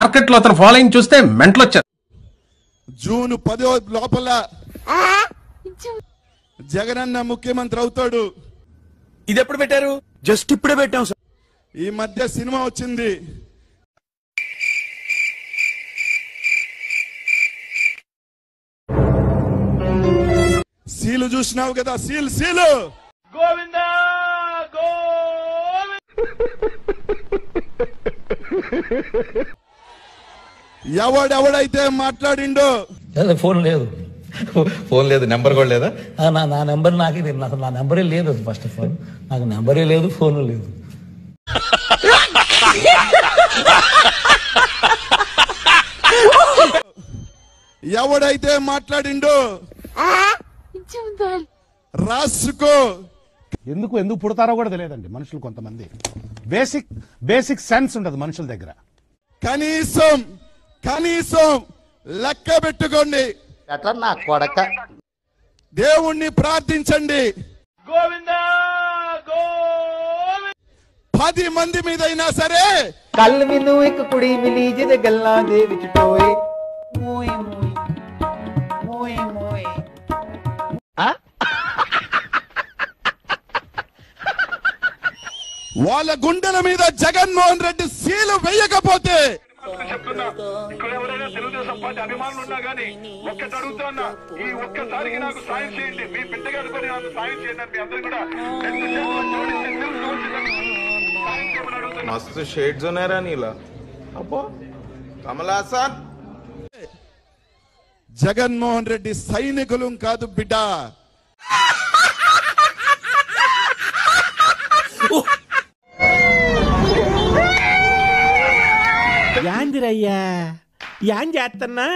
Market లో అతను following చూస్తే మెంటల్ వచ్చారు. జూన్ 10 లోపల జగనన్న ముఖ్యమంత్రి అవుతాడు. ఇది ఎప్పుడు పెట్టారు? జస్ట్ ఇప్పుడే పెట్టాం సార్. ఈ మధ్య సినిమా వచ్చింది, సీలు చూసినావు కదా? సీలు గోవిందా ఎవడెవడైతే మాట్లాడిండో ఫోన్ లేదు, నెంబర్ కూడా లేదా? నా నెంబర్ నాకే తెలియదు. అసలు నా నెంబరే లేదు. ఫస్ట్ ఆఫ్ ఆల్ నాకు నెంబరే లేదు, ఫోన్ లేదు. ఎవడైతే మాట్లాడిండో రాసుకో. ఎందుకు పుడతారో కూడా తెలియదండి మనుషులు. కొంతమంది బేసిక్ సెన్స్ ఉండదు మనుషుల దగ్గర. కనీసం లెక్క పెట్టుకోండి. నా కొడక దేవుణ్ణి ప్రార్థించండి. 10 మంది మీదైనా సరే कल मैनू एक कुड़ी मिली जिहदे गल्लां दे विच टोए मोए मोए मोए मोए వాళ్ళ గుండెల మీద జగన్మోహన్ రెడ్డి సీలు వేయకపోతే ఇక్కడ ఎవరైనా తెలుగుదేశం పార్టీ అభిమానులు ఉన్నా గానీ ఒక్కటి అడుగుతున్నా, ఈ ఒక్కసారికి నాకు సాయం చేయండి, మీ బిడ్డగా అనుకుని నాకు సాయం చేయండి అని మీ అందరూ కూడా మస్తు షేడ్స్ ఉన్నారా నీలా? అబ్బో కమలాసన్. జగన్మోహన్ రెడ్డి సైనికులు కాదు బిడ్డ. యాందిరయ్యా యాన్ చేస్తున్నా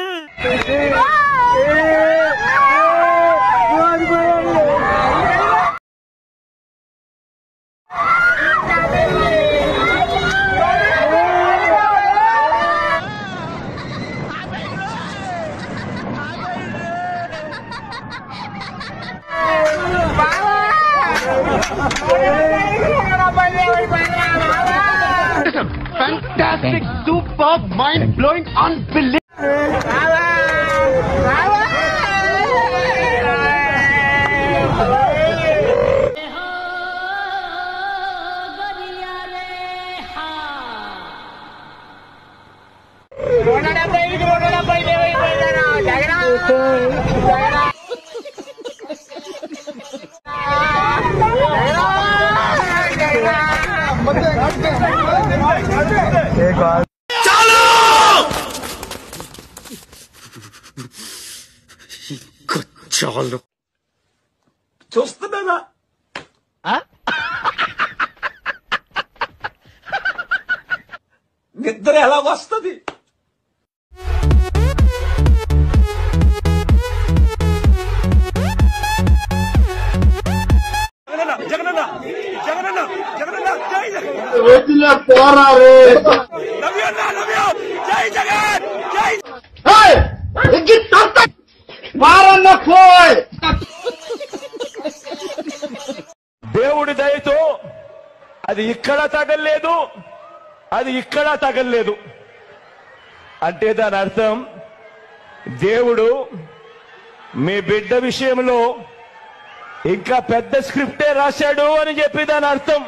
Fantastic, superb, mind-blowing, unbelievable. చాలు చూస్తున్నారా? నిద్ర ఎలా వస్తుంది? దేవుడి దయతో అది ఇక్కడ తగలేదు, అది ఇక్కడ తగలేదు అంటే దాని అర్థం దేవుడు మీ బిడ్డ విషయంలో ఇంకా పెద్ద స్క్రిప్టే రాశాడు అని చెప్పి దాని అర్థం.